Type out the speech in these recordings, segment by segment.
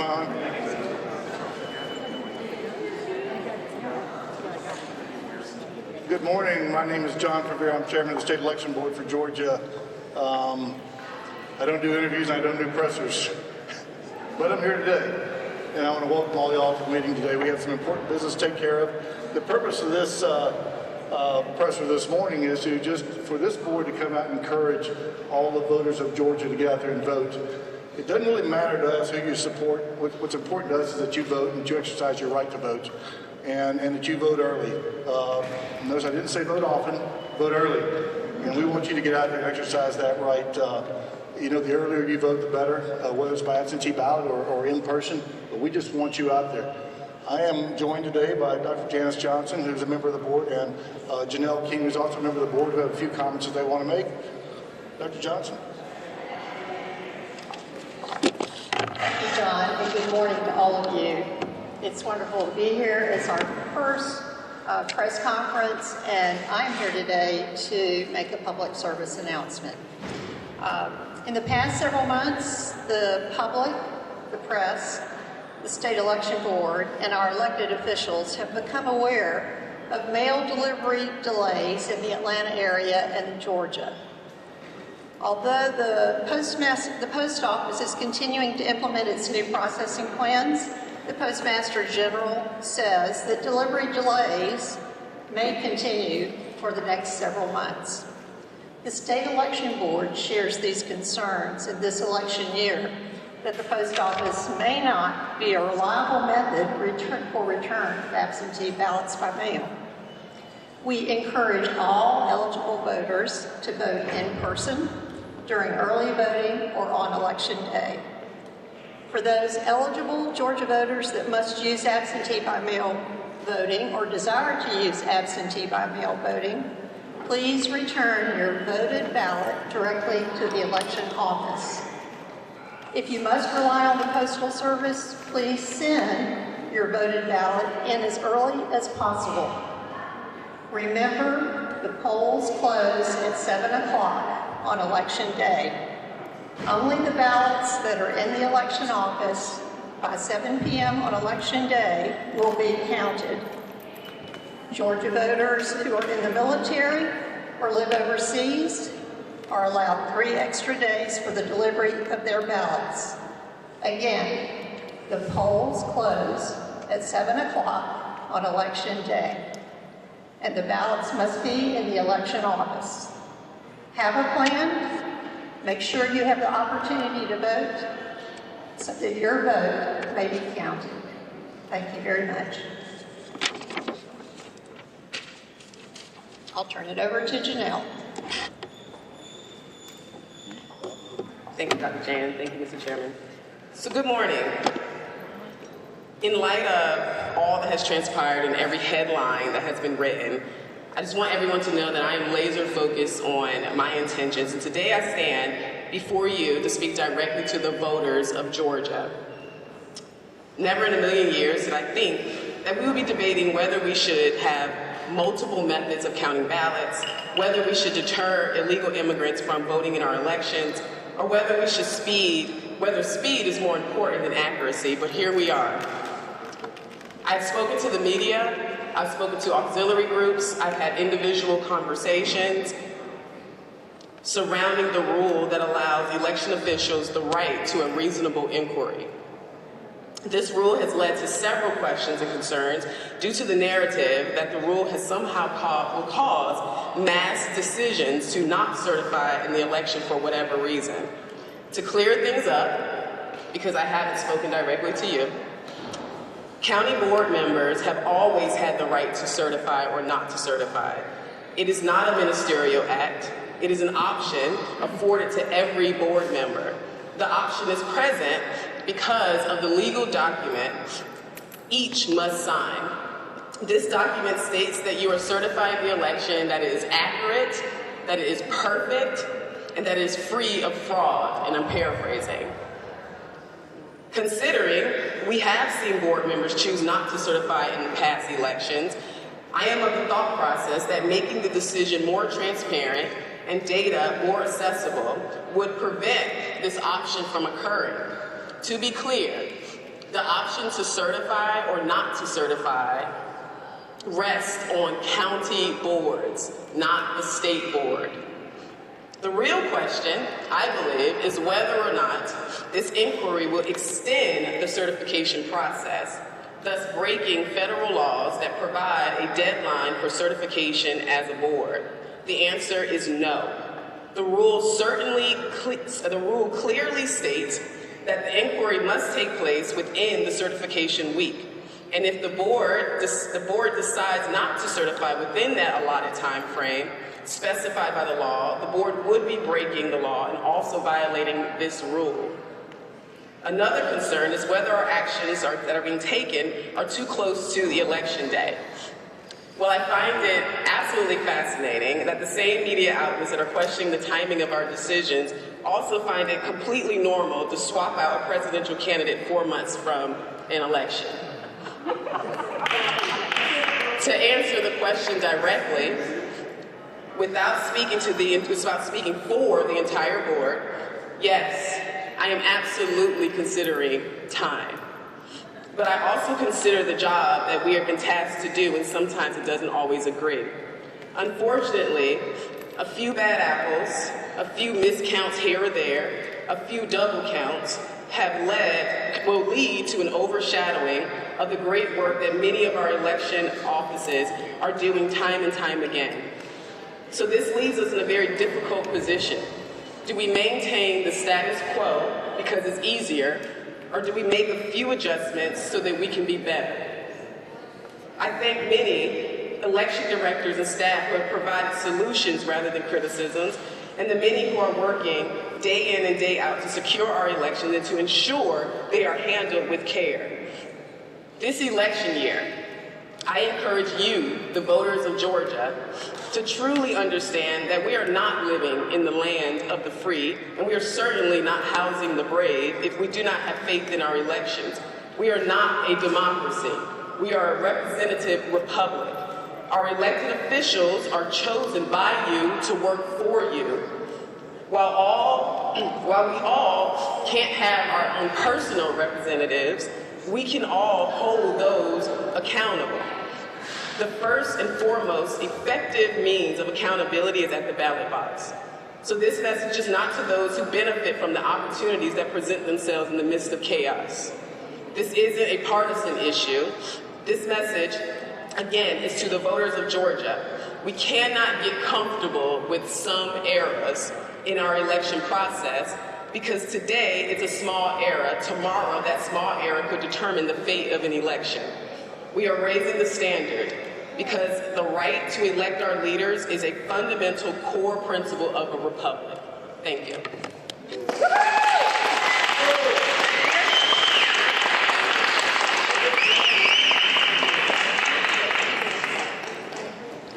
John. Good morning. My name is John Provera. I'm chairman of the State Election Board for Georgia. I don't do interviews and I don't do pressers, but I'm here today. And I want to welcome all y'all to the meeting today. We have some important business to take care of. The purpose of this presser this morning is to just for this board to come out and encourage all the voters of Georgia to get out there and vote. It doesn't really matter to us who you support. What's important to us is that you vote and that you exercise your right to vote, and that you vote early. Notice I didn't say vote often, vote early. And we want you to get out there and exercise that right. You know, the earlier you vote, the better, whether it's by absentee ballot or in person. But we just want you out there. I am joined today by Dr. Janice Johnson, who's a member of the board, and Janelle King, who's also a member of the board, who have a few comments that they want to make. Dr. Johnson. Thank you, John, and good morning to all of you. It's wonderful to be here. It's our first press conference, and I'm here today to make a public service announcement. In the past several months, the public, the press, the State Election Board, and our elected officials have become aware of mail delivery delays in the Atlanta area and Georgia. Although the Post Office is continuing to implement its new processing plans, the Postmaster General says that delivery delays may continue for the next several months. The State Election Board shares these concerns in this election year that the Post Office may not be a reliable method for return of absentee ballots by mail. We encourage all eligible voters to vote in person, during early voting, or on election day. For those eligible Georgia voters that must use absentee by mail voting or desire to use absentee by mail voting, please return your voted ballot directly to the election office. If you must rely on the Postal Service, please send your voted ballot in as early as possible. Remember, the polls close at 7 o'clock on election day. Only the ballots that are in the election office by 7 p.m. on election day will be counted. Georgia voters who are in the military or live overseas are allowed 3 extra days for the delivery of their ballots. Again, the polls close at 7 o'clock on election day, and the ballots must be in the election office. Have a plan. Make sure you have the opportunity to vote so that your vote may be counted. Thank you very much. I'll turn it over to Janelle. Thank you, Dr. Jan. Thank you, Mr. Chairman. So good morning. In light of all that has transpired and every headline that has been written, I just want everyone to know that I am laser focused on my intentions. And today I stand before you to speak directly to the voters of Georgia. Never in a million years did I think that we would be debating whether we should have multiple methods of counting ballots, whether we should deter illegal immigrants from voting in our elections, or whether speed is more important than accuracy, but here we are. I've spoken to the media, I've spoken to auxiliary groups, I've had individual conversations surrounding the rule that allows election officials the right to a reasonable inquiry. This rule has led to several questions and concerns due to the narrative that the rule has somehow will cause mass decisions to not certify in the election for whatever reason. To clear things up, because I haven't spoken directly to you, county board members have always had the right to certify or not to certify. It is not a ministerial act. It is an option afforded to every board member. The option is present because of the legal document each must sign. This document states that you are certifying the election, that it is accurate, that it is perfect, and that it is free of fraud, and I'm paraphrasing. Considering we have seen board members choose not to certify in past elections, I am of the thought process that making the decision more transparent and data more accessible would prevent this option from occurring. To be clear, The option to certify or not to certify rests on county boards, not the state board. The real question, I believe, is whether or not this inquiry will extend the certification process, thus breaking federal laws that provide a deadline for certification as a board. The answer is no. The rule clearly states that the inquiry must take place within the certification week. And if the board decides not to certify within that allotted time frame specified by the law, the board would be breaking the law and also violating this rule. Another concern is whether our actions that are being taken are too close to the election day. Well, I find it absolutely fascinating that the same media outlets that are questioning the timing of our decisions also find it completely normal to swap out a presidential candidate 4 months from an election. To answer the question directly, without speaking for the entire board, yes, I am absolutely considering time. But I also consider the job that we have been tasked to do, and sometimes it doesn't always agree. Unfortunately, a few bad apples, a few miscounts here or there, a few double counts will lead to an overshadowing of the great work that many of our election offices are doing time and time again. So this leaves us in a very difficult position. Do we maintain the status quo because it's easier, or do we make a few adjustments so that we can be better? I thank many election directors and staff who have provided solutions rather than criticisms, and the many who are working day in and day out to secure our elections and to ensure they are handled with care. This election year, I encourage you, the voters of Georgia, to truly understand that we are not living in the land of the free, and we are certainly not housing the brave if we do not have faith in our elections. We are not a democracy. We are a representative republic. Our elected officials are chosen by you to work for you. While we all can't have our own personal representatives, we can all hold those accountable. The first and foremost effective means of accountability is at the ballot box. So this message is not to those who benefit from the opportunities that present themselves in the midst of chaos. This isn't a partisan issue. This message, again, is to the voters of Georgia. We cannot get comfortable with some eras in our election process, because today it's a small era. Tomorrow, that small era could determine the fate of an election. We are raising the standard because the right to elect our leaders is a fundamental core principle of a republic. Thank you.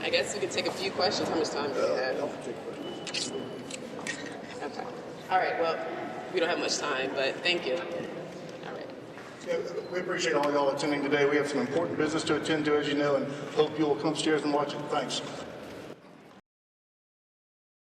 I guess we can take a few questions. How much time do we have? Okay. All right, well, we don't have much time, but thank you. All right. Yeah, we appreciate all y'all attending today. We have some important business to attend to, as you know, and hope you will come upstairs and watch it. Thanks.